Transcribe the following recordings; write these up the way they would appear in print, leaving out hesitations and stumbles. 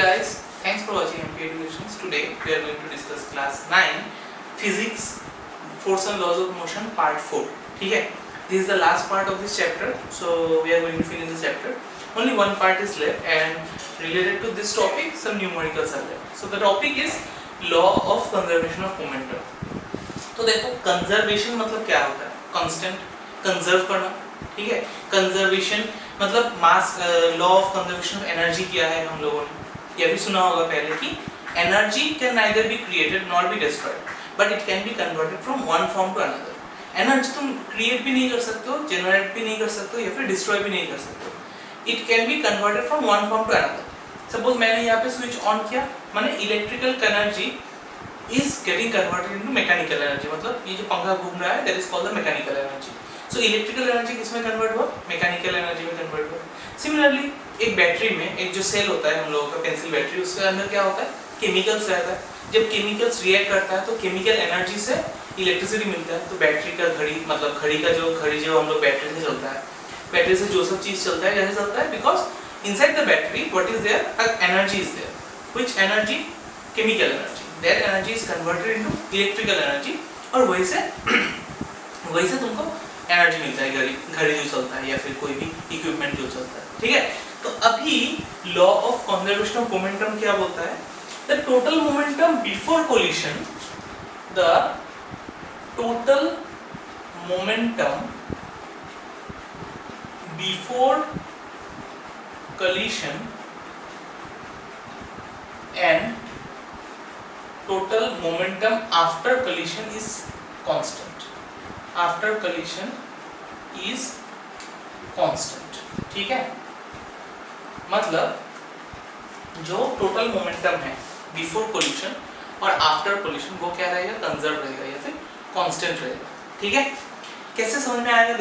guys, thanks for watching MP Educations. Today we are going to discuss class 9 Physics Force and Laws of Motion part 4. ठीक है, this is the last part of this chapter, so we are going to finish this chapter. Only one part is left, and related to this topic, some numericals are left. So the topic is law of conservation of momentum. तो देखो conservation मतलब क्या होता है? Constant, conserve करना, ठीक है? Conservation मतलब मास law of conservation of energy किया है हम लोगों ने, यह भी सुना होगा पहले कि energy can neither be created not be destroyed but it can be converted from one form to another. Energy तुम क्रिएट भी नहीं कर सकते हो, जनरेट भी नहीं कर सकते हो, या फिर डिस्ट्रॉय भी नहीं कर सकते हो। It can be converted from one form to another. Suppose मैंने यहाँ पे स्विच ऑन किया, माने electrical energy is getting converted into mechanical energy, मतलब ये जो पंखा घूम रहा है that is called the mechanical energy. So electrical energy किसमें कन्वर्ट हुआ? मैकेनिकल एनर्जी में कन्वर्ट हुआ। सिमिलरली एक बैटरी में एक जो सेल होता है हम लोगों का पेंसिल बैटरी, उसके अंदर क्या होता है? केमिकल्स रहता है। जब केमिकल्स रिएक्ट करता है तो केमिकल एनर्जी से इलेक्ट्रिसिटी मिलता है। तो बैटरी का घड़ी, मतलब घड़ी जो हम लोग बैटरी से चलता है, बैटरी से जो सब चीज चलता है कैसे चलता है? Because inside the battery what is there? Energy is there. Which energy? Chemical energy. That energy is converted into electrical energy, और वही से तुमको एनर्जी मिलता है। घड़ी जो चलता है या फिर कोई भी इक्विपमेंट जो चलता है, ठीक है? तो अभी law of conservation of momentum क्या बोलता है? The total momentum before collision, the total momentum before collision and total momentum after collision is constant. After collision is constant. ठीक है? मतलब जो टोटल मोमेंटम है बिफोर कोलिशन और आफ्टर कोलिशन वो क्या रहेगा? कंजर्व रहेगा या फिर कांस्टेंट रहेगा। ठीक है? कैसे समझ में आएगा?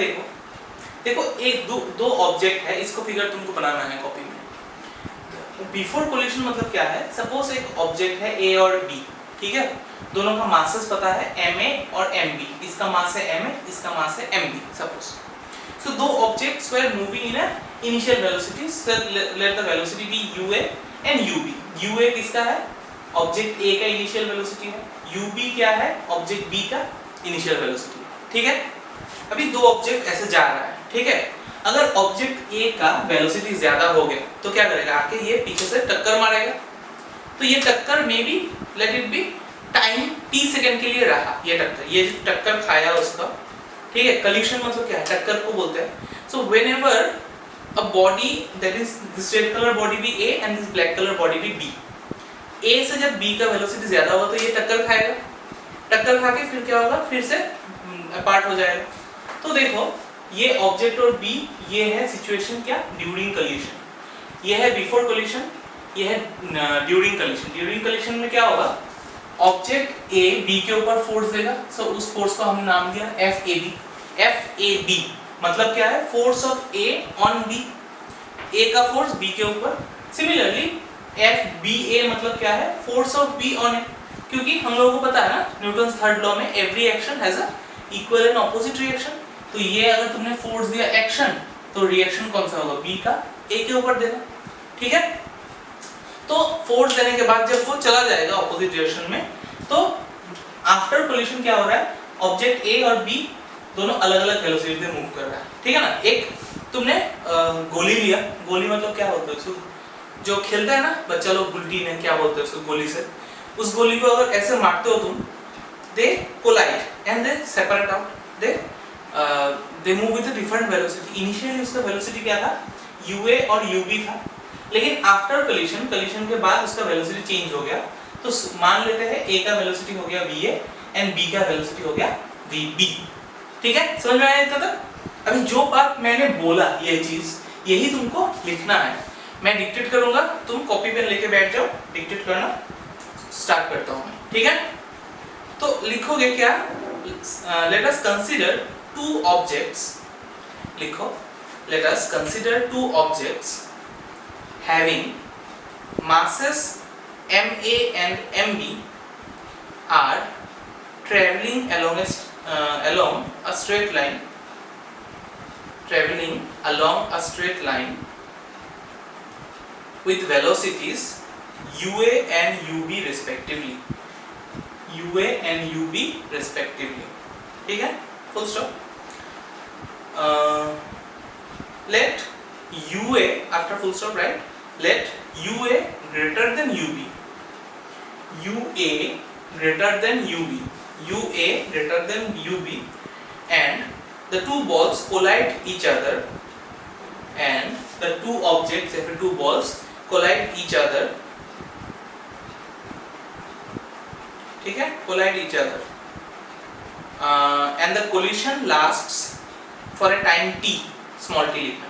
देखो एक दो ऑब्जेक्ट है, इसको फिगर तुमको बनाना है कॉपी में। बिफोर कोलिशन मतलब क्या है? सपोज एक ऑब्जेक्ट है ए और बी, ठीक है? दोनों का मासेस पता है ma और mb। इसका मास है ma, इसका मास है mb suppose. So two objects were moving in initial velocity, let the velocity be ua and ub। ua किसका है? ऑब्जेक्ट a का इनिशियल वेलोसिटी है। ub क्या है? ऑब्जेक्ट b का इनिशियल वेलोसिटी, ठीक है? अभी दो ऑब्जेक्ट ऐसे जा रहा है, ठीक है? अगर ऑब्जेक्ट a का वेलोसिटी ज्यादा हो गया तो क्या करेगा? आके ये पीछे से टक्कर मारेगा। तो ये टक्कर में भी let it be time t second के लिए रहा। ये टक्कर खाया उसका, ठीक है? कलिशन मतलब क्या है? टक्कर को बोलते हैं। So whenever a body that is this red colour body भी a and this black colour body भी b, a से जब b का वेलोसिटी ज्यादा हुआ तो ये टक्कर खाएगा। टक्कर खा के फिर क्या होगा? फिर से अपार्ट हो जाएगा। तो देखो ये ऑब्जेक्ट और बी, ये है सिचुएशन क्या? During collision. ये है बिफोर कोलिशन, ये है ड्यूरिंग कोलिशन। ड्यूरिंग कोलिशन में क्या होगा? ऑब्जेक्ट ए बी के ऊपर फोर्स देगा। सो उस फोर्स को हमने नाम दिया FAB। FAB मतलब क्या है? Force of A on B, A का फोर्स बी के ऊपर। सिमिलरली FBA मतलब क्या है? फोर्स ऑफ बी ऑन ए, क्योंकि हम लोगों को पता है ना न्यूटन्स थर्ड लॉ में every action has a equal and opposite reaction. तो ये अगर तुमने फोर्स दिया एक्शन, तो रिएक्शन कौन सा होगा? बी का ए के ऊपर देना, ठीक है? तो फोर्स देने के बाद जब वो चला जाएगा ऑपोजिट डायरेक्शन में, तो आफ्टर कोलिशन क्या हो रहा है? ऑब्जेक्ट ए और बी दोनों अलग अलग वेलोसिटी पे मूव कर रहा है, ठीक है ना? एक तुमने गोली लिया। गोली मतलब क्या होता है? उसको जो खेलता है ना बच्चा लोग, गुल्टी ने क्या बोलते हैं उसको? गोली से। उस गोली को अगर ऐसे मारते हो तुम, they collide and they separate out, they move with a different velocity. Initially उसका velocity क्या था? UA और UB था, लेकिन after collision के बाद उसका velocity change हो गया। तो मान लेते हैं A का velocity हो गया VA and B का velocity हो गया VB, ठीक है? समझ में आया इतना तक? अभी जो बात मैंने बोला ये चीज, यही तुमको लिखना है। मैं डिक्टेट करूंगा, तुम कॉपी पेन लेके बैठ जाओ, डिक्टेट करना स्टार्ट करता हूँ मैं, ठीक है? तो लिखोगे क्या? Let us consider two objects, लिखो, let us consider two objects having masses ma and mb are traveling along a straight line, with velocities UA and UB respectively, UA and UB respectively, ठीक है, full stop. Let UA after full stop, right? Let UA greater than UB, UA greater than UB, UA greater than UB, and the two balls collide each other, and the two objects, the two balls collide each other, ठीक है, collide each other, and the collision lasts for a time t, small t लिखना,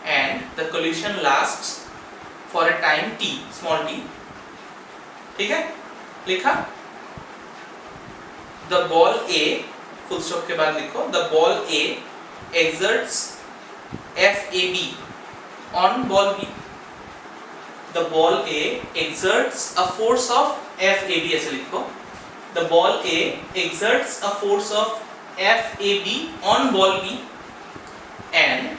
and the collision lasts for a time t, small t, ठीक है, लिखा. The ball A, full stop के बाद लिखो, the ball A exerts FAB on ball B. The ball A exerts a force of FAB, ऐसे लिखो. The ball A exerts a force of FAB on ball B, and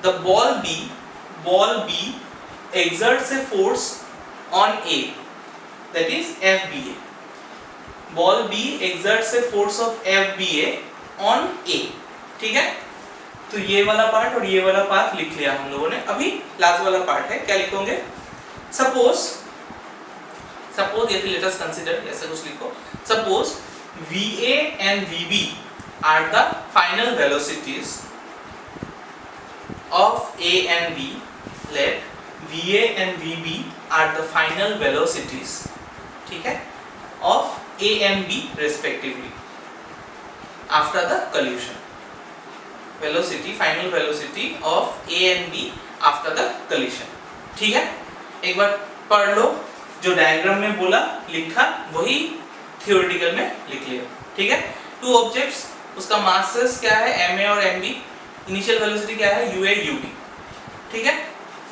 the ball B exerts a force on A, that is FBA. Ball B exerts a force of FBA on A, ठीक है. तो ये वाला part और ये वाला part लिख लिया हम लोगों ने. अभी लास्ट वाला पार्ट है, क्या लिखोगे? सपोज या फिर लेट अस कंसीडर, ऐसा कुछ लिखो. Suppose VA and VB are the final velocities of A and B. Let VA and VB are the final velocities, ठीक है, of A and B respectively after the collision. Velocity, final velocity of A and B after the collision, ठीक है. एक बार पढ़ लो, जो diagram में बोला लिखा वही थियोरेटिकल में लिख लिया, ठीक है. टू ऑब्जेक्ट्स, उसका मासेस क्या है, MA और MB. इनिशियल वेलोसिटी क्या है, UA UB, ठीक है.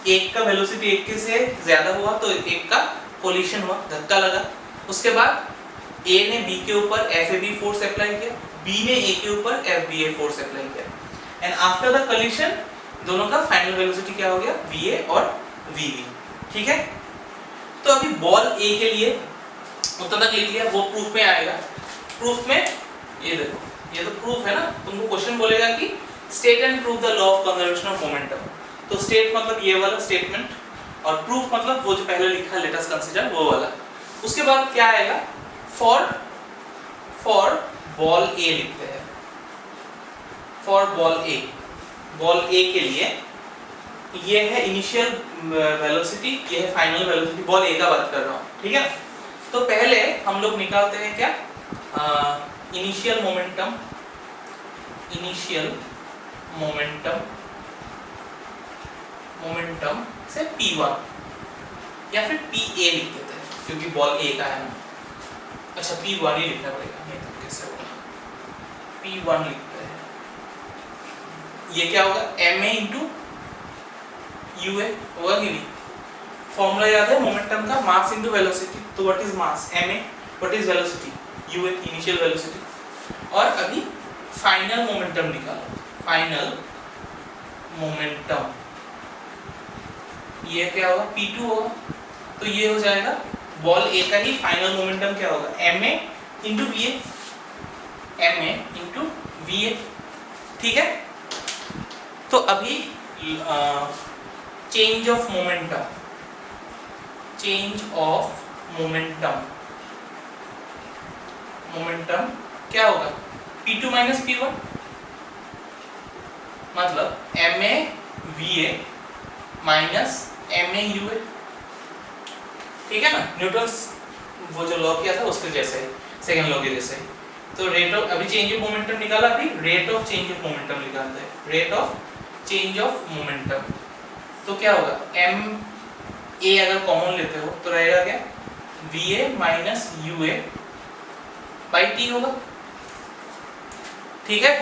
एक का वेलोसिटी एक के से ज्यादा हुआ तो एक का कोलिशन हुआ, धक्का लगा. उसके बाद A ने B के ऊपर FAB फोर्स अप्लाई किया, B ने A के ऊपर FBA फोर्स अप्लाई किया, एंड आफ्टर द कोलिशन दोनों का फाइनल वेलोसिटी क्या हो गया, VA और VB, ठीक है. तो अभी बॉल A के लिए उतना तक लिख लिया, वो प्रूफ में आएगा. प्रूफ में ये देखो, ये तो प्रूफ है ना. तुमको क्वेश्चन बोलेगा कि state and prove the law of conservation of momentum. तो स्टेट मतलब ये वाला स्टेटमेंट, और प्रूफ मतलब वो जो पहले लिखा लेट अस कंसीडर वो वाला. उसके बाद क्या आएगा, फॉर बॉल A लिखते हैं. फॉर बॉल A के लिए ये है इनिशियल वेलोसिटी, ये है फाइनल वेलोसिटी. बॉल A का बात कर रहा हूँ, ठीक है. तो पहले हम लोग निकालते हैं क्या, इनिशियल मोमेंटम से P1 या फिर PA लिख देते हैं, क्योंकि बॉल A का है ना. अच्छा, P1 ही लिखना पड़ेगा, नहीं तो कैसे होगा. P1 लिखते हैं. ये क्या होगा, MA इंटू UA होगा कि नहीं. फॉर्मूला याद है मोमेंटम का, मास इंटू वेलोसिटी. तो what is mass, MA. What is velocity, UA, initial velocity. और अभी फाइनल मोमेंटम निकालो. फाइनल मोमेंटम ये क्या होगा, P2 होगा. तो ये हो जाएगा बॉल A का ही फाइनल मोमेंटम क्या होगा, MA into VA, MA into VA, ठीक है. तो अभी चेंज ऑफ मोमेंटम क्या होगा, P2 माइनस P1, मतलब MA VA minus MA UA, ठीक है ना. न्यूटन्स वो जो लॉ किया था उसके जैसे ही, सेकंड लॉ के जैसे ही. तो रेट ऑफ, अभी चेंज ऑफ मोमेंटम निकाला, अभी rate of change of momentum निकालते हैं. Rate of change of momentum तो क्या होगा, MA अगर कॉमन लेते हो तो रहेगा क्या, VA minus UA by T होगा, ठीक है.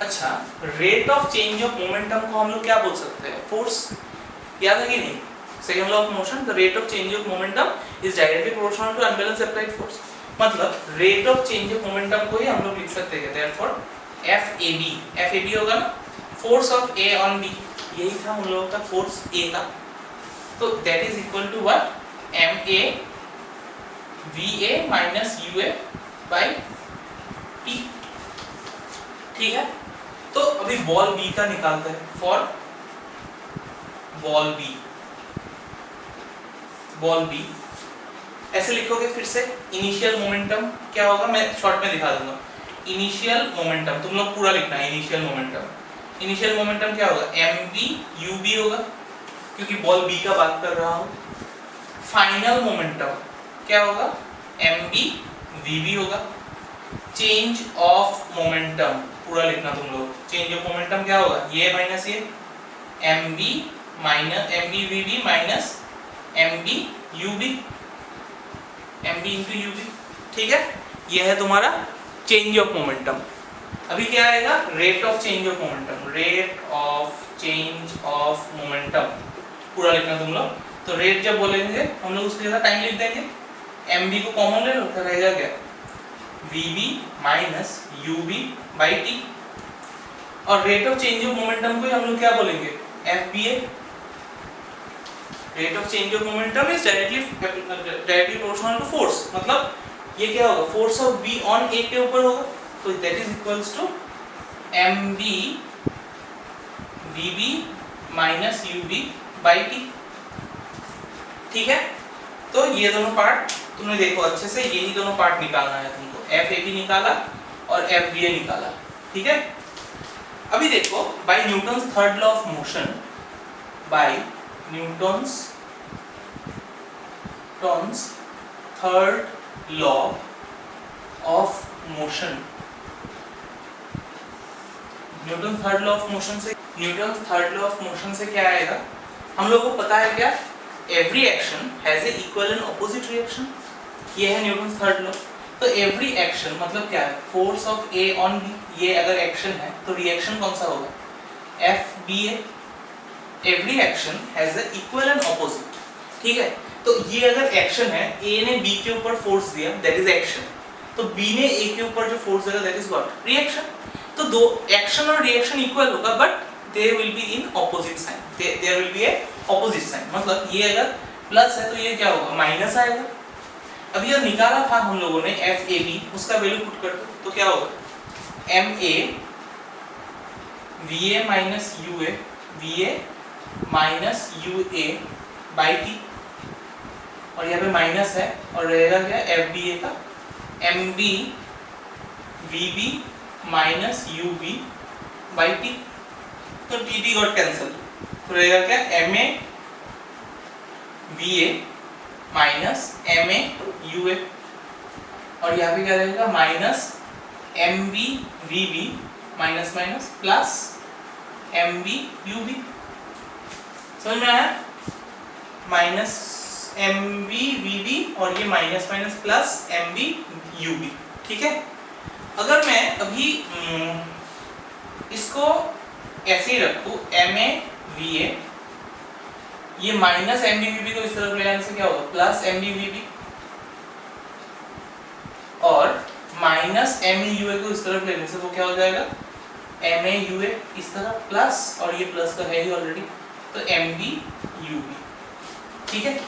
अच्छा, rate of change of momentum को हम लोग क्या बोल सकते हैं, फोर्स. याद है कि नहीं, second law of motion, the rate of change of momentum is directly proportional to unbalance applied force. मतलब rate of change of momentum को ही हम लोग लिख सकते हैं देयरफॉर FAB होगा ना, force of A on B. यही था हम लोगों का फोर्स A का, तो that is equal to what, ma va minus ua by t। ठीक है, तो अभी बॉल बी का निकालते हैं। फॉर बॉल बी ऐसे लिखोगे फिर से, इनिशियल मोमेंटम क्या होगा, मैं शॉर्ट में दिखा दूंगा। इनिशियल मोमेंटम तुम लोग पूरा लिखना है। इनिशियल मोमेंटम क्या होगा, mb ub होगा, क्योंकि बॉल बी का बात कर रहा हूं। फाइनल मोमेंटम क्या होगा, mb vb होगा। चेंज ऑफ मोमेंटम पूरा लिखना तुम लोग। चेंज ऑफ मोमेंटम क्या होगा, ये माइनस ये, mb minus mb vb minus mb ub, mb into ub। ठीक है, ये है तुम्हारा चेंज ऑफ मोमेंटम। अभी क्या आएगा, rate of change of momentum. Rate of change of momentum पूरा लिखना तुम लोग। तो रेट जब बोलेंगे हम लोग उसके जगह टाइम लिख देंगे, mb को कॉमन ले लो, तो रहेगा क्या, vb minus ub by t। और rate of change of momentum को हम लोग क्या बोलेंगे, fba। Rate of change of momentum is directly proportional to force, मतलब ये क्या होगा, force of b on a के ऊपर होगा, तो that is equals to mb vb minus ub by t। ठीक है, तो ये दोनों पार्ट तुमने देखो अच्छे से, यही दोनों पार्ट निकालना है तुमको। FAB निकाला और FBA निकाला। ठीक है, अभी देखो, by Newton's third law of motion, by Newton's third law of motion, Newton third law of motion से क्या आएगा, हम लोगों को पता है क्या, every action has a equal and opposite reaction. ये है न्यूटन थर्ड लॉ। तो एवरी एक्शन मतलब क्या है, force of A on B. ये अगर एक्शन है तो रिएक्शन कौन सा होगा, FBA। Every action has a equal and opposite. ठीक है, तो ये अगर एक्शन है, ए ने बी के ऊपर फोर्स दिया, दैट इज एक्शन। तो बी ने ए के ऊपर जो फोर्स दिया, दैट इज व्हाट, रिएक्शन। तो दो एक्शन और रिएक्शन इक्वल होगा, but they will be in opposite sign. There will be a opposite sign, मतलब ये अगर प्लस है तो ये क्या होगा, माइनस आएगा। अब ये निकाला था हम लोगों ने FAB, उसका वैल्यू पुट कर दो, तो क्या होगा, MA VA minus UA, VA minus UA by T, और यहाँ पे माइनस है, और रहेगा क्या, FBA का MB VB minus UB by T। तो TT गॉट कैंसल, तो रहेगा क्या, MA VA minus MA UA, और यहाँ पे क्या रहेगा, minus MB VB minus minus plus MB UB। समझ में आया, माइनस MB VB और ये minus minus plus MB UB। ठीक है, अगर मैं अभी इसको ऐसे ही रखूं, MA VA, ये माइनस MB VB को इस तरफ ले आने से क्या होगा, प्लस MB VB, और माइनस MA UA को इस तरफ लेने से वो क्या हो जाएगा, MA UA इस तरफ प्लस, और ये प्लस तो है ही ऑलरेडी, तो MB UB। ठीक है,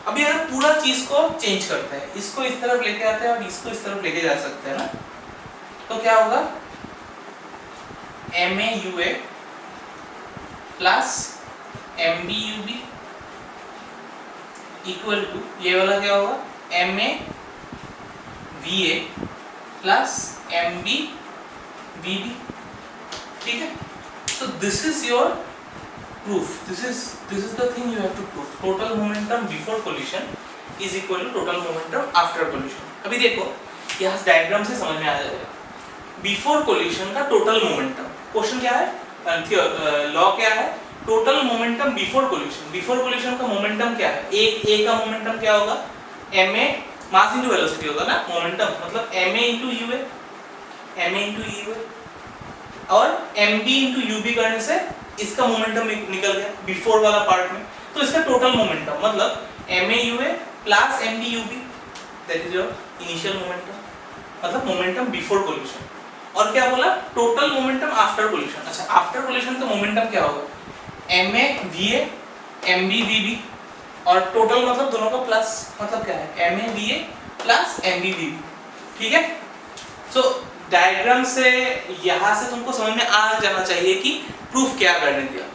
अभी अगर पूरा चीज को चेंज करते हैं, इसको इस तरफ लेके आते हैं और इसको इस तरफ लेके जा सकते हैं ना, तो क्या होगा, MA UA plus MB UB equal to, ये वाला क्या होगा, MA VA plus MB VB। ठीक है, तो this is your proof, this is the thing you have to prove. Total momentum before collision is equal to total momentum after collision. अभी देखो, यहाँ डायग्राम से समझ में आ जाएगा। बिफोर कोलिशन का टोटल मोमेंटम, क्वेश्चन क्या है, लॉ क्या है, total momentum before collision. Before collision का मोमेंटम क्या है, ए का मोमेंटम क्या होगा, ma मास इनटू वेलोसिटी होगा ना, मोमेंटम मतलब ma into ua, ma into ua, और mb इनटू ub करने से इसका मोमेंटम निकल गया बिफोर वाला पार्ट में। तो इसका टोटल मोमेंटम मतलब ma ua plus mb ub, that is your initial momentum, मतलब मोमेंटम बिफोर कोलिशन। और क्या बोला, टोटल मोमेंटम आफ्टर कोलिशन। अच्छा, आफ्टर कोलिशन का मोमेंटम क्या होगा, ma va mb vb, और टोटल मतलब दोनों का प्लस, मतलब क्या है MAVA प्लस MBVB, ठीक है। सो डायग्राम से यहाँ से तुमको समझ में आ जाना चाहिए कि प्रूफ क्या करने दिया।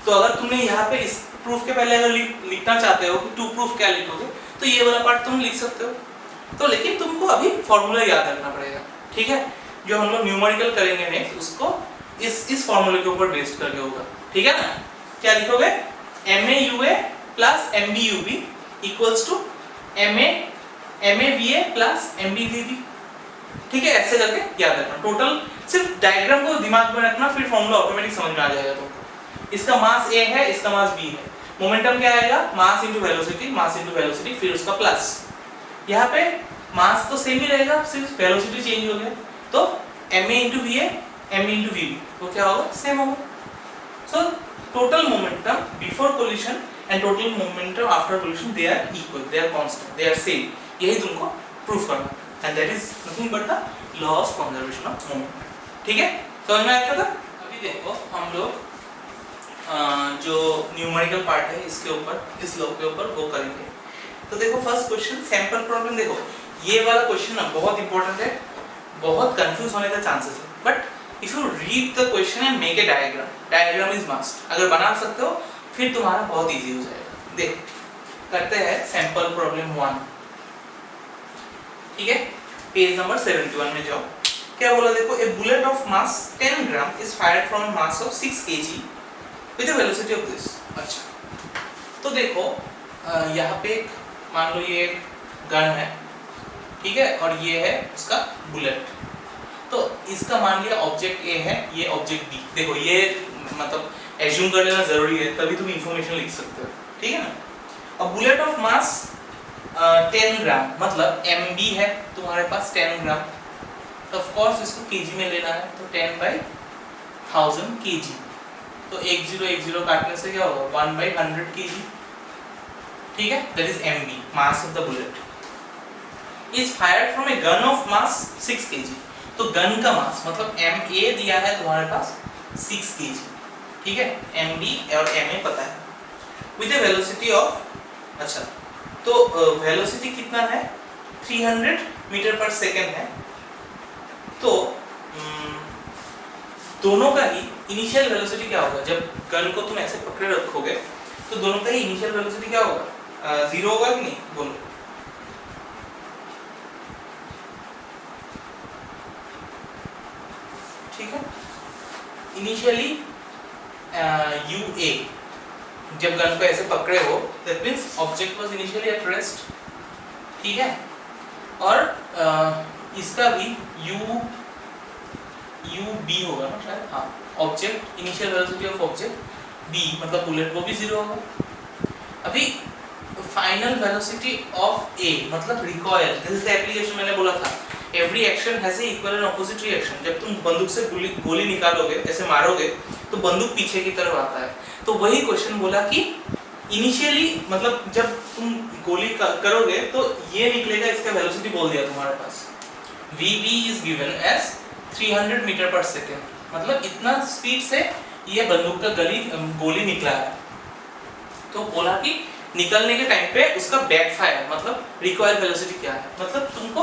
तो अगर तुमने यहाँ पे इस प्रूफ के पहले अगर लिखना चाहते हो कि टू प्रूफ क्या लिखोगे, तो ये वाला पार्ट तुम लिख सकते हो। तो लेकिन तुमको अभी फॉर्मूला याद रखना पड़ेगा, ठीक है। जो हम लोग न्यूमेरिकल करेंगे नेक्स्ट, उसको इस फॉर्मूले के ऊपर बेस्ड करके होगा, ठीक है ना। क्या लिखोगे, MAUA plus MBUB equals to MAVA plus MBVB, ठीक है। ऐसे करके याद रखना। टोटल सिर्फ डायग्राम को दिमाग में रखना, फिर फॉर्मूला ऑटोमेटिक समझ में आ जाएगा तुमको। इसका मास A है, इसका मास B है। मोमेंटम क्या आएगा, मास इनटू वेलोसिटी, फिर उसका प्लस। यहाँ पे मास तो सेम ही रहेगा, सिर्फ वेलोसिटी चेंज हो गया। तो MA into VA, M into VB, तो क्या होगा, सेम होगा। So total momentum before collision and total momentum after collision, they are equal, they are constant, they are same. यही तुमको प्रूफ करना है, and that is nothing but the law of conservation of moment, ठीक है। समझ में आया था। अभी देखो हम लोग जो न्यूमेरिकल पार्ट है इसके ऊपर, इस लॉ के ऊपर वो करेंगे। तो देखो फर्स्ट क्वेश्चन सैंपल प्रॉब्लम। देखो ये वाला क्वेश्चन ना बहुत इंपॉर्टेंट है, बहुत कंफ्यूज होने का चांसेस है, but if you read the question and make a diagram is must. अगर बना सकते हो फिर तुम्हारा बहुत इजी हो जाएगा। देखो करते हैं सैंपल प्रॉब्लम 1, ठीक है। पेज नंबर 71 में जाओ। क्या बोला देखो, a bullet of mass 10 gram is fired from mass of 6 kg with the velocity of this. अच्छा, तो देखो यहाँ पे मान लो ये एक गन है, ठीक है, और ये है उसका बुलेट। तो इसका मान लिया ऑब्जेक्ट A है, ये ऑब्जेक्ट B। देखो ये मतलब एज्यूम कर लेना जरूरी है, तभी तुम इंफॉर्मेशन लिख सकते हो, ठीक है ना। अब बुलेट ऑफ मास 10 ग्राम, मतलब MB है तुम्हारे पास 10 ग्राम। तो ऑफ कोर्स इसको केजी में लेना है, तो 10/1000 kg। तो 10 काटने से क्या होगा, 1/100 kg, ठीक है। That is MB, mass of the bullet is fired from a gun of mass 6 kg। तो गन का मास मतलब MA दिया है तुम्हारे पास 6 kg, ठीक है। MB और MA पता है, विद ए वेलोसिटी ऑफ, अच्छा तो वेलोसिटी कितना है, 300 मीटर पर सेकेंड है। तो दोनों का ही इनिशियल वेलोसिटी क्या होगा, जब गन को तुम ऐसे पकड़े रखोगे तो दोनों का ही इनिशियल वेलोसिटी क्या होगा, 0 होगा कि नहीं, बोलो। ठीक है, इनिशियली UA, जब गन को ऐसे पकड़े हो that means object was initially at rest, ठीक है। और इसका भी UB होगा ना शायद, हाँ। Object initial velocity of object B मतलब बुलेट वो भी 0 होगा। अभी फाइनल वेलोसिटी ऑफ A मतलब recoil, this is the application मैंने बोला था, every action has a equal and opposite reaction. जब तुम बंदूक से गोली निकालोगे, ऐसे मारोगे तो बंदूक पीछे की तरफ आता है। तो वही क्वेश्चन बोला कि इनिशियली मतलब जब तुम गोली करोगे तो ये निकलेगा, इसका वेलोसिटी बोल दिया तुम्हारे पास, VB is given as 300 metre per second, मतलब इतना स्पीड से ये बंदूक का गोली निकला है। तो बोला कि निकलने के टाइम पे उसका बैकफायर मतलब रिकॉइल वेलोसिटी क्या है, मतलब तुमको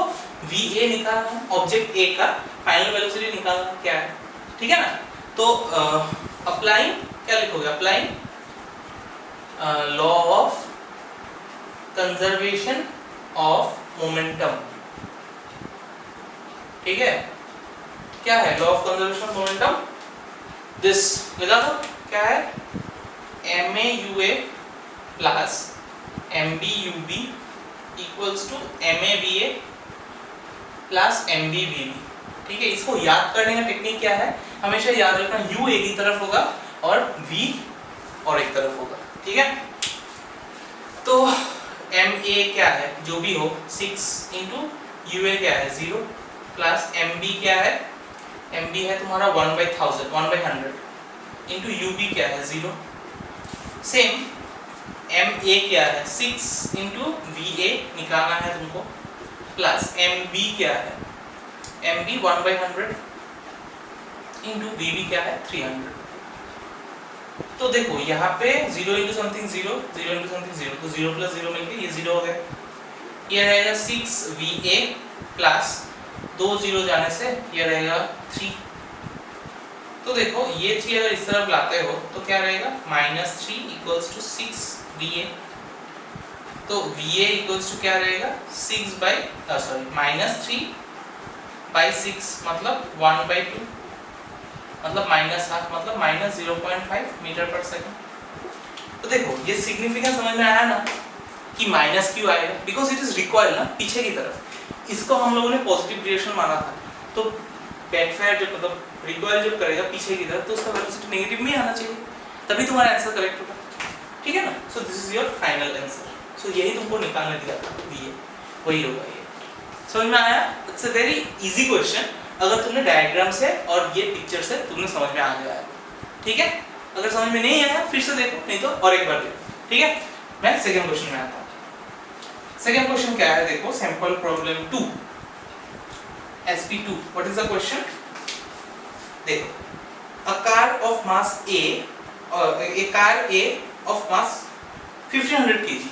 VA निकालना है, ऑब्जेक्ट A का फाइनल वेलोसिटी निकालना क्या है, ठीक है ना। तो अप्लाइंग क्या लिखोगे, applying law of conservation of momentum, ठीक है। क्या है law of conservation of momentum, this लगा दो, क्या है MAUA plus MBUB equals to MAVA plus MBVB, ठीक है। इसको याद करने का टेक्निक क्या है, हमेशा याद रखना U एक ही तरफ होगा और V और एक तरफ होगा, ठीक है। तो MA क्या है, जो भी हो 6 इंटू UA क्या है 0 प्लस MB क्या है, MB है तुम्हारा 1/100 इंटू UB क्या है 0। सेम MA क्या है 6 इंटू VA निकालना है तुमको, प्लस MB क्या है, MB 1/100 इंटू VB क्या है 300, तो देखो यहाँ पे 0 इंटू समथिंग 0, 0 इंटू समथिंग 0, तो 0 प्लस 0 मिलके ये 0 हो गया। ये रहेगा 6VA प्लस 2 0 जाने से ये रहेगा 3। तो देखो ये 3 अगर इस तरफ लाते हो तो क्या रहेगा, -3 इक्वल्स टू 6VA। तो VA इक्वल्स टू क्या रहेगा, -3/6 मतलब 1/2, मतलब -1/2 मतलब -0.5 मीटर पर सेकंड। तो देखो ये सिग्निफिकेंस समझ में आया ना कि माइनस क्यों आएगा, बिकॉज इट इज रिकॉइल ना पीछे की तरफ। इसको हम लोगों ने पॉजिटिव डिरेक्शन माना था, तो बैकफायर जब मतलब रिकॉइल जब करेगा पीछे की तरफ तो उसका वेलोसिटी नेगेटिव में आना चाहिए, तभी तुम्हारा आंसर करेक्ट होगा। ठीक है ना। So this is your final answer. So यही तुमको निकालने दिया था, ये वही होगा ये। समझ में आया? It's a very easy question अगर तुमने डायग्राम से और ये पिक्चर से तुमने समझ में आ गया है। ठीक है, अगर समझ में नहीं आया फिर से देखो, नहीं तो और एक बार देखो। ठीक है, मैं सेकंड क्वेश्चन में आता हूं। सेकंड क्वेश्चन क्या है, देखो sample problem 2 SP2। What is the question? देखो a car of mass A और a car A of mass 1500 kg,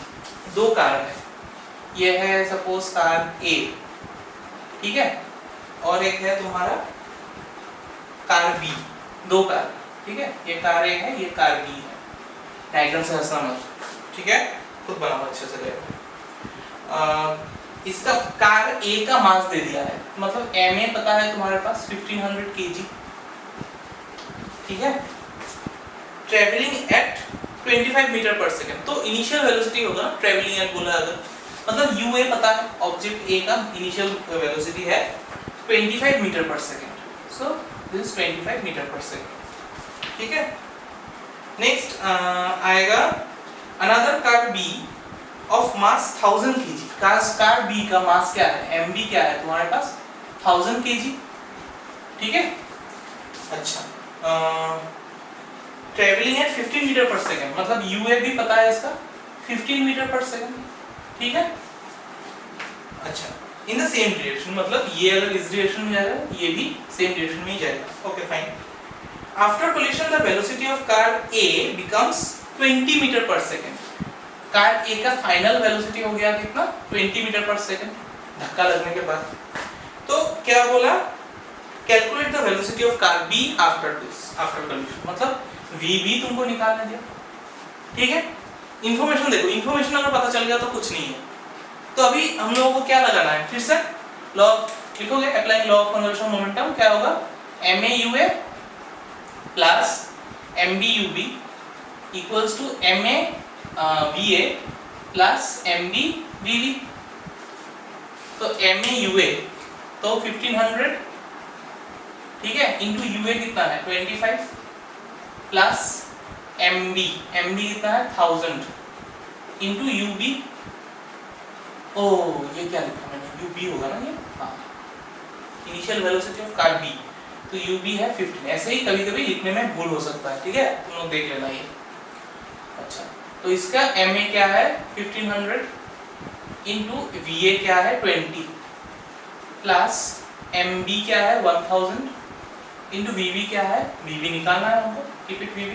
दो कार है, ये है सपोज कार A, ठीक है, और एक है तुम्हारा कार B, दो कार, ठीक है, ये कार A है, ये कार B है। डायग्राम से हंसना मत, ठीक है, खुद बनाओ अच्छे से देखो। इसका कार A का मास दे दिया है, मतलब MA पता है तुम्हारे पास 1500 kg, ठीक है, travelling at 25 metre per second. तो इनिशियल वेलोसिटी होगा ट्रेवलिंग एट बोला अगर, मतलब UA पता है, ऑब्जेक्ट A का इनिशियल वेलोसिटी है 25 metre per second. So this is 25 metre per second, ठीक है। नेक्स्ट आएगा another car B of mass 1000 kg। Car B का मास क्या है, MB क्या है तुम्हारे पास 1000 kg, ठीक है। अच्छा, travelling at 15 metre per second, मतलब UA भी पता है इसका 15 मीटर पर सेकंड, ठीक है। अच्छा, इन द सेम डायरेक्शन, मतलब ये अगर इस डायरेक्शन में जाएगा ये भी सेम डायरेक्शन में ही जाएगा। Okay fine. After collision the velocity of car A becomes 20 metre per second. Car A का फाइनल वेलोसिटी हो गया कितना, 20 मीटर पर सेकंड, धक्का लगने के बाद। तो क्या बोला, calculate the velocity of car B after this, after collision, मतलब VB तुमको निकालने दिया, ठीक है। इंफॉर्मेशन देखो, इंफॉर्मेशन अगर पता चल गया तो कुछ नहीं है। तो अभी हम लोगों को क्या लगाना है, फिर से लॉ लिखोगे, applying law of convergence momentum, क्या होगा, MA/UA plus MB/UB equals to MA/VA plus MB/VB। तो MA/UA तो 1500, ठीक है, इनटू UA कितना है 25 प्लस MB कितना है 1000 इनटू UB। ओ ये क्या लिखा मैंने, UB होगा ना ये, हाँ, initial velocity of car B, तो UB है 15। ऐसे ही कभी कभी लिखने में भूल हो सकता है, ठीक है, तुम लोग देख लेना ये। अच्छा, तो इसका MA क्या है 1500 इनटू VA क्या है 20 प्लस MB क्या है 1000 इनटू VB क्या है, VB निकालना है हमको, कीप इट VB।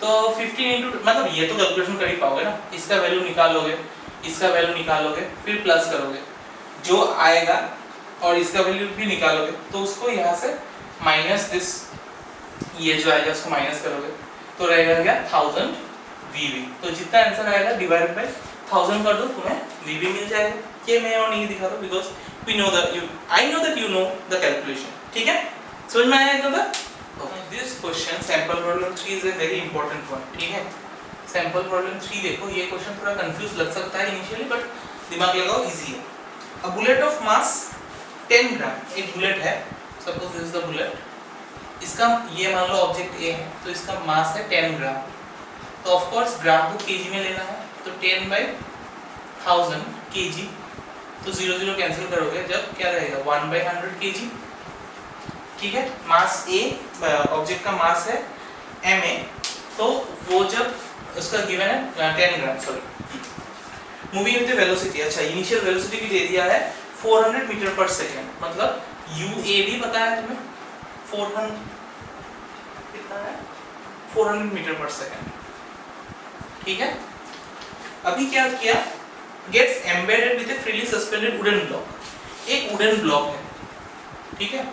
तो 15 इनटू, मतलब ये तो कैलकुलेशन कर ही पाओगे ना, इसका वैल्यू निकालोगे, इसका वैल्यू निकालोगे, फिर प्लस करोगे, जो आएगा और इसका वैल्यू भी निकालोगे, तो उसको यहाँ से माइनस दिस, ये जो आएगा उसको माइनस करोगे, तो रहेगा क्या 1000 VB। तो जितना आंसर आएगा डिवाइडेड बाय 1000 कर दो, तुम्हें VB मिल जाएगा। ये मैं और नहीं दिखा रहा because we know that you, I know that you know the calculation, ठीक है, समझ में आया इतना तक? This question sample problem 3 is a very important one, ठीक है। सैंपल प्रॉब्लम 3 देखो, ये क्वेश्चन थोड़ा कंफ्यूज लग सकता है इनिशियली, बट दिमाग लगाओ, इजी है। अ बुलेट ऑफ मास 10 ग्राम, एक बुलेट है, suppose this is the bullet, इसका ये मान लो ऑब्जेक्ट A है, तो इसका मास है 10 ग्राम। तो ऑफ कोर्स ग्राम को केजी में लेना है, तो 10/1000 kg, तो 0 0 कैंसिल करोगे, जब क्या रहेगा 1/100 kg, ठीक है। मास A, ऑब्जेक्ट का मास है MA, तो वो जब उसका गिवन है 10 gram, sorry, moving with the velocity. अच्छा, इनिशियल वेलोसिटी भी दे दिया है 400 मीटर पर सेकंड, मतलब UA भी पता है तुम्हें 400 कितना है 400 मीटर पर सेकेंड। ठीक है, अभी क्या किया, gets embedded with a freely suspended wooden block. एक वुडन ब्लॉक है, ठीक है,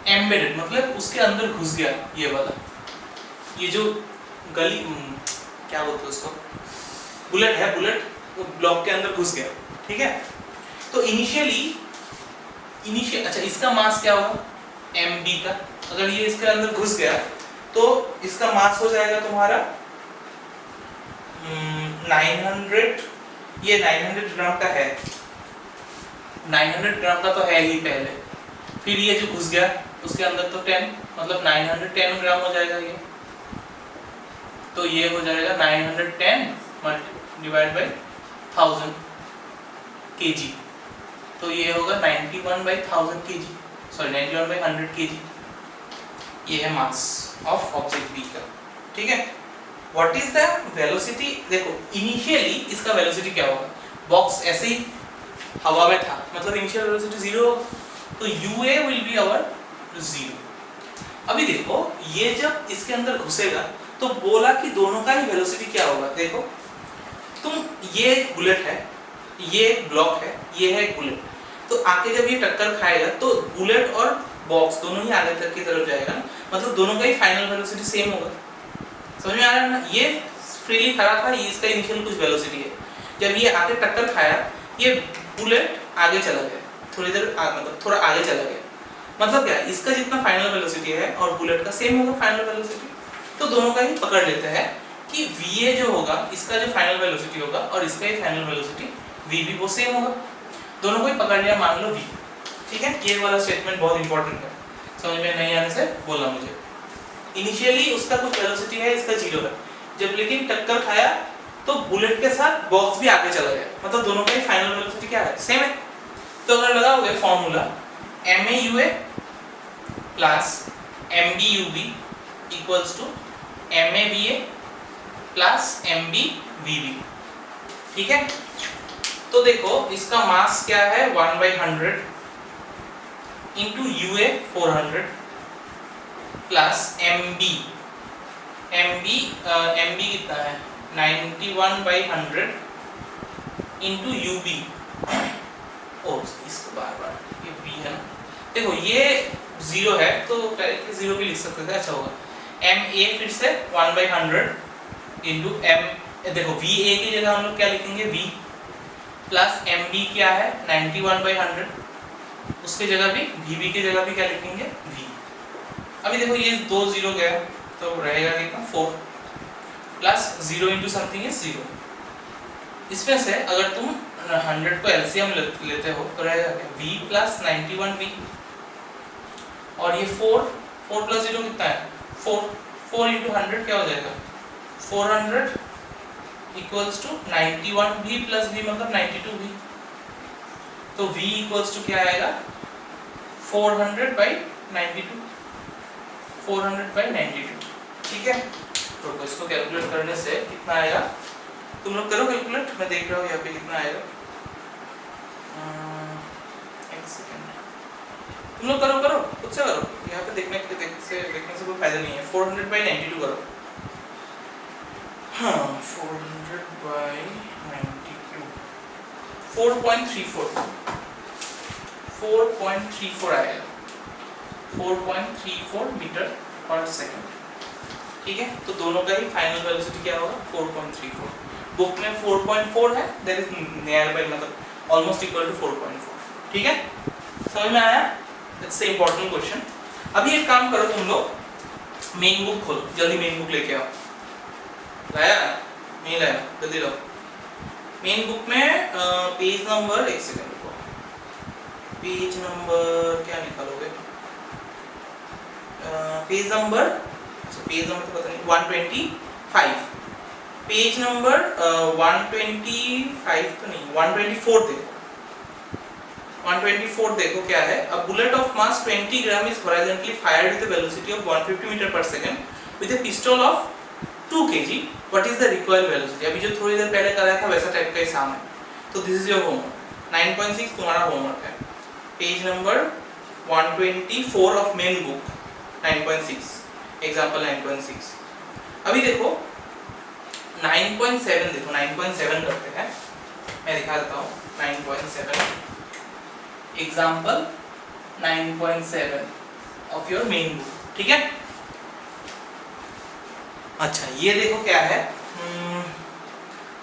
एम्बेडेड मतलब उसके अंदर घुस गया ये वाला, ये जो गली क्या बोलते हैं उसको, बुलेट है, बुलेट वो ब्लॉक के अंदर घुस गया। ठीक है, तो इनिशियली अच्छा इसका मास क्या होगा mb का, अगर ये इसके अंदर घुस गया तो इसका मास हो जाएगा तुम्हारा 900, ये 900 ग्राम का है, 900 ग्राम का तो है ही पहले, फिर ये जो घुस गया उसके अंदर तो 10 मतलब 910 ग्राम हो जाएगा ये, तो ये हो जाएगा 910 डिवाइड बाई 1000 kg, तो ये होगा 91/1000 kg, सॉरी 91/100 kg, ये है मास ऑफ ऑब्जेक्ट बी का। ठीक है, व्हाट इज द वेलोसिटी, देखो इनिशियली इसका वेलोसिटी क्या होगा, बॉक्स ऐसे ही हवा में था मतलब इनिशियल वेलोसिटी 0, तो ua विल बी आवर 0। अभी देखो ये जब इसके अंदर घुसेगा तो बोला कि दोनों का ही वेलोसिटी क्या होगा, देखो तुम ये बुलेट है, ये ब्लॉक है, ये है बुलेट, तो आके जब ये टक्कर खाएगा तो बुलेट और बॉक्स दोनों ही आगे तक की तरफ जाएगा, मतलब दोनों का ही फाइनल वेलोसिटी सेम होगा। समझ में आ रहा है ना, ये फ्रीली खड़ा था, ये इसका इनिशियल कुछ वेलोसिटी है, जब ये आके टक्कर खाया ये बुलेट आगे चला गया, थोड़ी देर मतलब थोड़ा आगे चला गया, मतलब क्या इसका जितना फाइनल वेलोसिटी है और बुलेट का सेम होगा फाइनल वेलोसिटी, तो दोनों का ही पकड़ लेते हैं कि va जो होगा इसका जो फाइनल वेलोसिटी होगा और इसका ही फाइनल वेलोसिटी vb वो सेम होगा, दोनों को ही पकड़ लिया मान लो v। ठीक है, ये वाला स्टेटमेंट बहुत इंपॉर्टेंट है, समझ में नहीं आने से बोलना मुझे। इनिशियली उसका कुछ वेलोसिटी है, इसका 0 है, जब लेकिन टक्कर खाया तो बुलेट के साथ बॉक्स भी आगे चला गया, मतलब दोनों का ही फाइनल वेलोसिटी क्या है, सेम है। तो अगर लगाओगे formula maua plus mbub equals to mava plus mbvb। ठीक है, तो देखो इसका मास क्या है 1/100 इंटू ua 400 प्लस mb कितना है 91/100 इंटू ub, ओ इसको बार ये b है ना, देखो ये 0 है तो डायरेक्टली 0 भी लिख सकते थे, अच्छा होगा ma फिर से 1/100 इंटू m, देखो va की जगह हम लोग क्या लिखेंगे v प्लस mb क्या है 91/100, उसके जगह भी vb की जगह भी क्या लिखेंगे v। अभी देखो ये 2 0 गया तो रहेगा कितना 4 प्लस 0 इंटू समथिंग इज 0, इसमें से अगर तुम 100 को एलसीएम लेते हो तो रहेगा v प्लस 91v, और ये 4 प्लस 0 कितना है 4 इंटू 100 क्या हो जाएगा 400 equals to 91v plus v मतलब 92v, तो v इक्वल्स टू क्या आएगा 400/92, 400/92। ठीक है, तो इसको कैलकुलेट करने से कितना आएगा, तुम लोग करो कैलकुलेट, मैं देख रहा हूँ यहाँ पे कितना आएगा, एक सेकंड, तुम लोग करो खुद से करो, यहाँ पे देखने से कोई फायदा नहीं है। 400/92 करो, हाँ 400/92 4.34 आएगा, 4.34 मीटर पर सेकंड। ठीक है, तो दोनों का ही फाइनल वेलोसिटी क्या होगा 4.34, बुक में 4.4 है, दैट इज नियर बाय मतलब ऑलमोस्ट इक्वल टू 4.4। ठीक है, समझ में आया, इट्स ए इंपॉर्टेंट क्वेश्चन। अभी एक काम करो तुम लोग, मेन बुक खोलो, जल्दी मेन बुक लेके आओ, लाया नहीं लाया, जल्दी लो। मेन बुक में पेज नंबर, एक सेकंड रुको, पेज नंबर क्या निकालोगे, पेज नंबर तो पता नहीं 125, पेज नंबर 125 तो नहीं 124 देखो, 124 देखो क्या है, a bullet of mass 20 gram is horizontally fired with a velocity of 150 meter per second with a pistol of 2 kg, what is the recoil velocity। अभी जो थोड़ी देर पहले कराया था वैसा टाइप का ही साम है, तो दिस इज योर होमवर्क, 9.6 तुम्हारा होमवर्क है, page number 124 of main book 9.6, example 9.6। अभी देखो 9.7 देखो 9.7 करते हैं, मैं दिखा देता हूँ 9.7 example 9.7 of your main book, ठीक है। अच्छा ये देखो क्या है,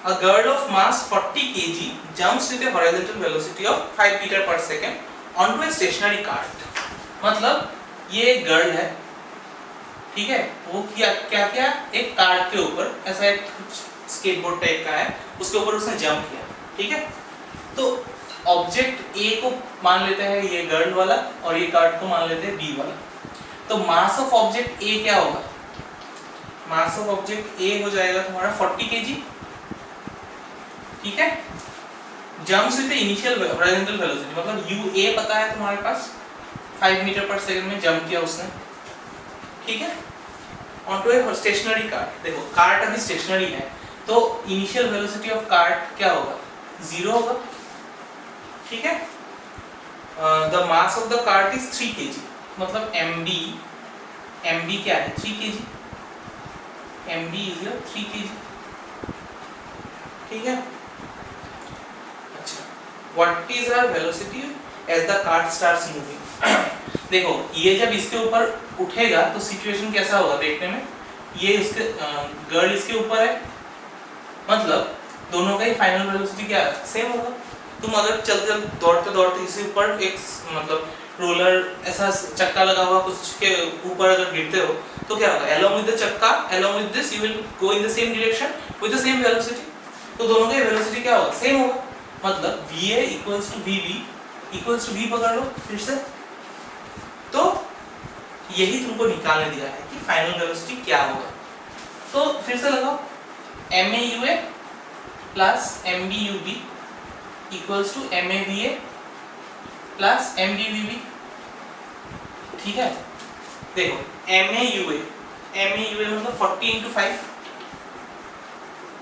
a girl of mass 40 kg jumps with a horizontal velocity of 5 meter per second onto a stationary cart। मतलब ये एक गर्ल है, ठीक है, वो क्या क्या क्या एक कार्ट के ऊपर, ऐसा एक स्केटबोर्ड टाइप का है, उसके ऊपर उसने जंप किया, ठीक है। तो ऑब्जेक्ट ए को मान लेते हैं ये गर्ल वाला और ये कार्ट को मान लेते हैं बी वाला। तो मास ऑफ ऑब्जेक्ट ए क्या होगा, मास ऑफ ऑब्जेक्ट ए हो जाएगा तुम्हारा 40 kg, ठीक है। Jumps with initial horizontal velocity, मतलब यूए पता है तुम्हारे पास, 5 मीटर पर सेकंड में जंप किया उसने, ठीक है, ऑनटू ए स्टेशनरी कार्ट। देखो कार्ट अभी स्टेशनरी है तो इनिशियल वेलोसिटी ऑफ कार्ट क्या होगा, 0 होगा, ठीक है। The mass of the cart is 3 kg, मतलब mb क्या है 3 kg, mb इज 3 kg, ठीक है। अच्छा what is our velocity as the cart starts moving. देखो ये जब इसके ऊपर उठेगा तो सिचुएशन कैसा होगा देखने में, ये इसके गर्ल इसके ऊपर है, मतलब दोनों का ही फाइनल वेलोसिटी क्या है, सेम होगा। तुम अगर चलते दौड़ते दौड़ते इसी ऊपर एक मतलब रोलर ऐसा चक्का लगा हुआ कुछ के ऊपर अगर गिरते हो तो क्या होगा, along with the चक्का, along with this you will go in the same direction with the same velocity। तो दोनों का वेलोसिटी क्या होगा, सेम होगा, मतलब va equals to vb equals to v पकड़ लो फिर से। तो यही तुमको निकालने दिया है कि फाइनल वेलोसिटी क्या होगा। तो फिर से लगाओ maua plus mbub equals to mava plus mbvb, ठीक है। देखो maua मतलब 40 into 5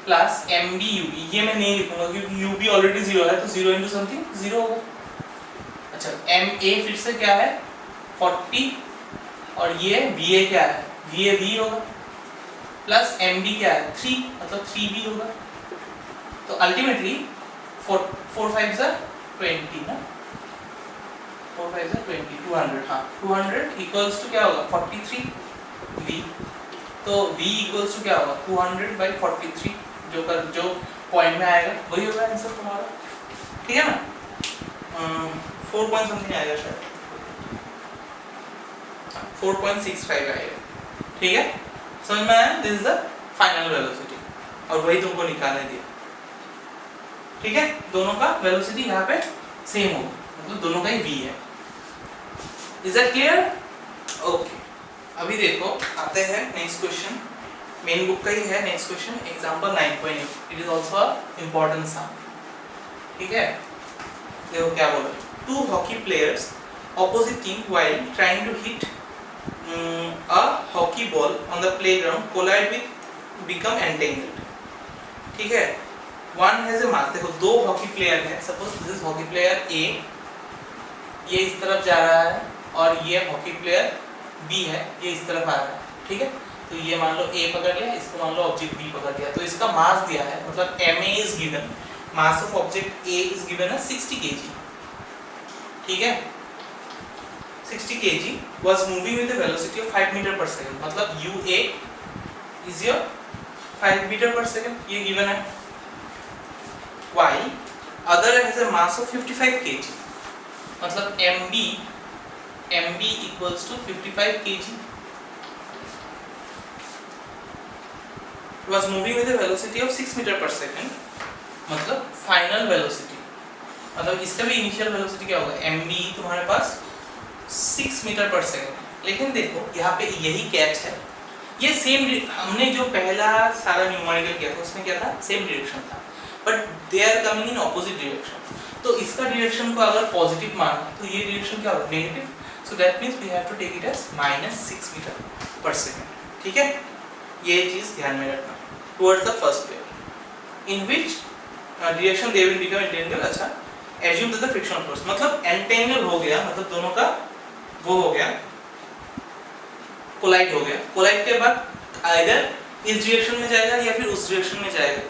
प्लस mbub, ये मैं नहीं लिखूंगा क्योंकि ub ऑलरेडी 0 है तो 0 into समथिंग 0 होगा। अच्छा ma फिर से क्या है 40 और ये va क्या है vav होगा, प्लस mb क्या है 3 मतलब 3b होगा। तो अल्टीमेटली 4 5 are 20 ना, 4 5 are 20, 200, हाँ 200 इक्वल्स टू क्या होगा 43 v। तो v इक्वल्स टू क्या होगा 200 by 43, जो पॉइंट में आएगा वही होगा आंसर तुम्हारा, ठीक है ना। 4 पॉइंट समथिंग आएगा शायद, 4.65 आएगा, ठीक है। समझ में आया, this is the final velocity और वही तुमको निकालने दिया, ठीक है। दोनों का वेलोसिटी यहाँ पे सेम होगा, मतलब दोनों का ही v है। Is that clear, okay. अभी देखो आते हैं नेक्स्ट क्वेश्चन, मेन बुक का ही है next question, example 9.8, it is also a important sum, ठीक है। देखो क्या बोला, 2 hockey players opposite team while trying to hit a hockey ball on the playground collide with become entangled, ठीक है। One has a mass, देखो 2 hockey player हैं, suppose this is hockey player A, ये इस तरफ जा रहा है और ये हॉकी प्लेयर B है, ये इस तरफ आ रहा है, ठीक है। तो ये मान लो A पकड़ लिया, इसको मान लो ऑब्जेक्ट B पकड़ लिया, तो इसका मास दिया है, मतलब ma is given, mass of object A is given है 60 kg, ठीक है। 60 kg was moving with a velocity of 5 meter per second, मतलब ua is your 5 meter per second, ये given है। while other has a mass of 55 kg, मतलब mb equals to 55 kg was moving with a velocity of 6 meter per second, मतलब final velocity, मतलब इसका भी initial velocity क्या होगा mb तुम्हारे पास 6 मीटर पर सेकंड। लेकिन देखो यहाँ पे यही कैच है, ये सेम हमने जो पहला सारा न्यूमेरिकल किया था उसमें क्या था, सेम डायरेक्शन था, but they are coming in opposite direction. तो इसका डायरेक्शन को अगर पॉजिटिव माना तो ये डायरेक्शन क्या होगा negative, so that means we have to take it as -6 metre per second, ठीक है। ये चीज ध्यान में रखना towards the first player in which direction they will become entangle. अच्छा assume that the frictional force, मतलब एंटेंगल हो गया, मतलब दोनों का वो हो गया, कोलाइड हो गया। कोलाइड के बाद आइदर इस डायरेक्शन में जाएगा या फिर उस डायरेक्शन में जाएगा।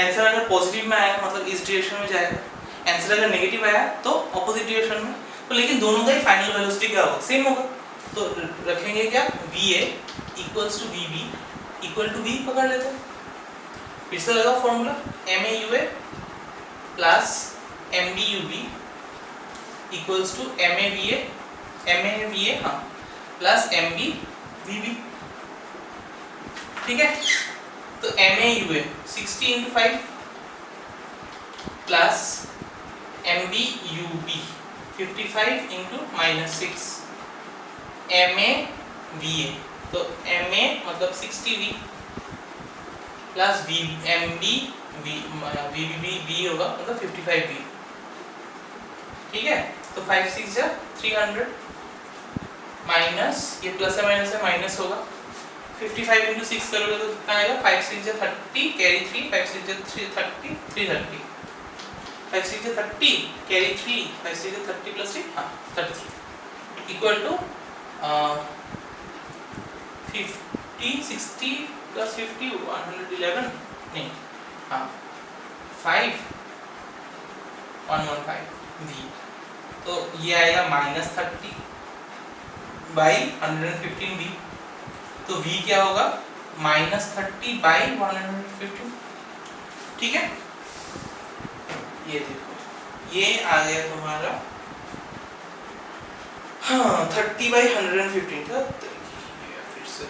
आंसर अगर पॉजिटिव में आया मतलब इस डायरेक्शन में जाएगा, आंसर अगर नेगेटिव आया तो ऑपोजिट डायरेक्शन में। तो लेकिन दोनों का ही फाइनल वेलोसिटी क्या होगा, सेम होगा। तो रखेंगे क्या, VA equals to VB equal to V पकड़ लेते हैं। फिर से लगा formula, MAUA plus MBUB equals to MAVA हाँ प्लस MBVB। ठीक है, तो MAUA 60 into 5 plus MBUB 55 into -6 MAVA, तो MA मतलब 60V प्लस MBVB होगा मतलब 55V। ठीक है, तो 5 6 जा 300 माइनस ये प्लस है माइनस है माइनस होगा 55 into 6 करोगे तो कितना आएगा 5 6 जा 30 कैरी 3 5 6 जा 30 330 5 6 जा 30 कैरी 3 5 6 जा 30 प्लस 3 हाँ 33 इक्वल टू 50 60 प्लस 50 111 नहीं हाँ 5 115 V। तो ये आएगा -30 बाई 115V। तो V क्या होगा -30 बाई 115। ठीक है, ये देखो ये आ गया तुम्हारा हाँ 30 बाई 115 था। फिर से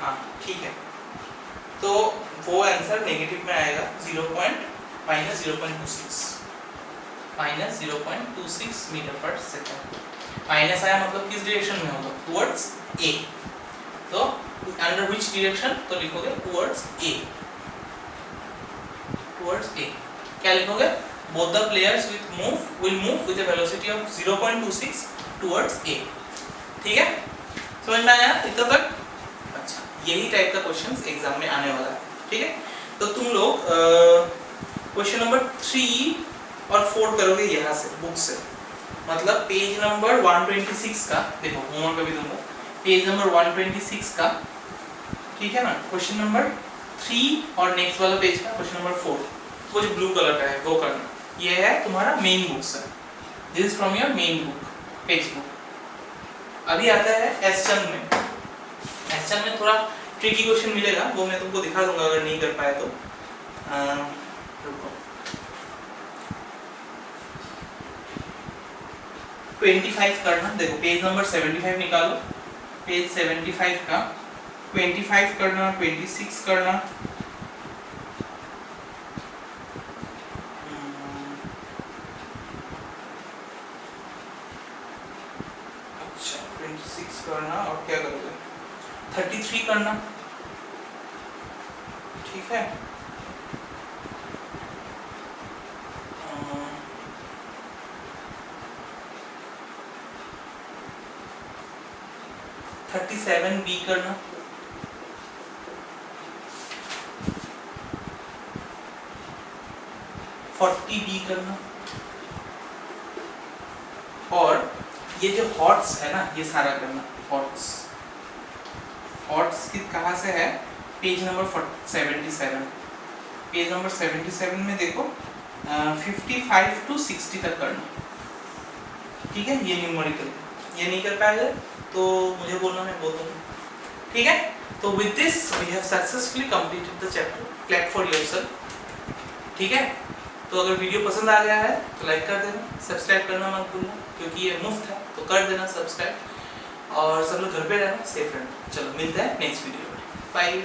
हाँ ठीक है, तो वो आंसर नेगेटिव में आएगा -0.26 मीटर पर सेकंड। माइनस आया मतलब किस डायरेक्शन में होगा, टुवर्ड्स A। तो अंडर विच डायरेक्शन, तो लिखोगे टुवर्ड्स A। क्या लिखोगे, both the players will move with a velocity of 0.26 towards A। ठीक है, समझ में आया इतना तक? अच्छा, यही टाइप का क्वेश्चंस एग्जाम में आने वाला है। ठीक है, तो तुम लोग क्वेश्चन नंबर 3 और 4 करोगे यहाँ से बुक से, मतलब पेज नंबर 126 का, देखो होमवर्क का भी दूंगा, पेज नंबर 126 का। ठीक है ना, क्वेश्चन नंबर 3 और नेक्स्ट वाला पेज का क्वेश्चन नंबर 4, वो जो ब्लू कलर का है वो करना। ये है तुम्हारा मेन बुक से, this is from your main book page book. अभी आता है एसचन में। एसचन में थोड़ा ट्रिकी क्वेश्चन मिलेगा, वो मैं तुमको दिखा दूंगा अगर नहीं कर पाए तो। रुको 25 करना, देखो पेज नंबर 75 निकालो, पेज 75 का 25 करना, 26 करना, अच्छा 26 करना और क्या करोगे 33 करना। ठीक है, 37B करना, 40B करना। और ये जो हॉट्स है ना, ये सारा करना। हॉट्स की कहाँ से है, पेज नंबर 77। पेज नंबर 77 में देखो 55 to 60 तक करना। ठीक है, ये न्यूमेरिकल, ये नहीं कर पाएगा तो मुझे बोलना, मैं बोल दूंगा। ठीक है, तो with this we have successfully completed the chapter, clap for yourself. ठीक है, तो अगर वीडियो पसंद आ गया है तो लाइक कर देना, सब्सक्राइब करना मत भूलना क्योंकि ये मुफ्त है, तो कर देना सब्सक्राइब। और सब लोग घर पे रहना, सेफ रहना। चलो मिलते हैं नेक्स्ट वीडियो में, बाय।